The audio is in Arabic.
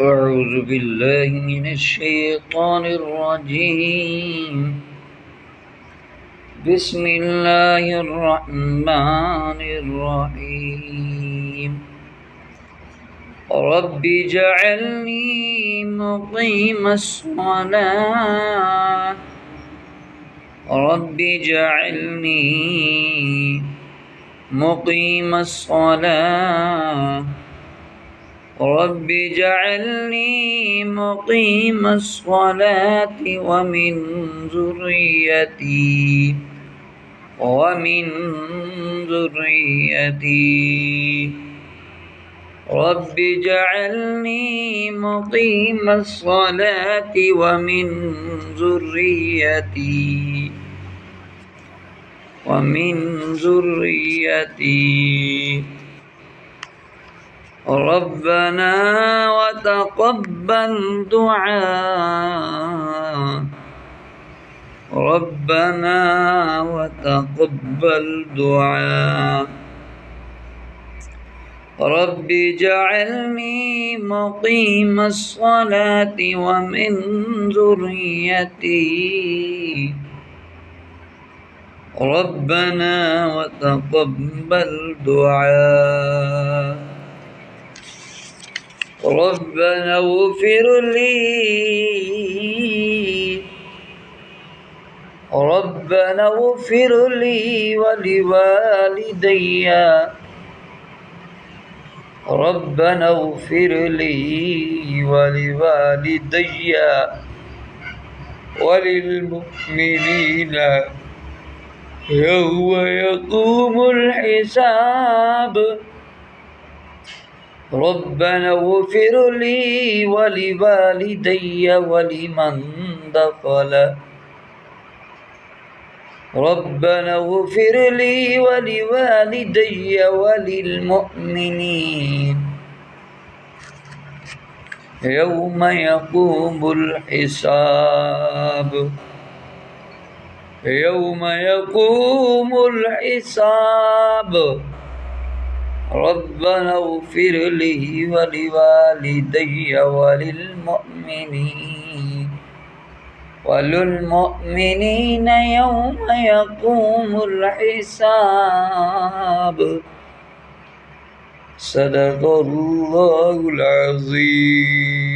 أعوذ بالله من الشيطان الرجيم. بسم الله الرحمن الرحيم. رب اجعلني مقيم الصلاة رب اجعلني مقيم الصلاة رب اجعلني مقيم الصلاة ومن ذريتي رب اجعلني مقيم الصلاة ومن ذريتي ربنا وتقبل دعاء ربنا وتقبل دعاء رب اجعلني مقيم الصلاة ومن ذريتي ربنا وتقبل دعاء ربنا اغفر لي ولوالدي ربنا اغفر لي ولوالدي وللمؤمنين يوم يقوم الحساب ربنا اغفر لي ولوالدي ولمن دخل ربنا اغفر لي ولوالدي وللمؤمنين يوم يقوم الحساب ربنا اغفر لي ولوالدي وللمؤمنين يوم يقوم الحساب. صدق الله العظيم.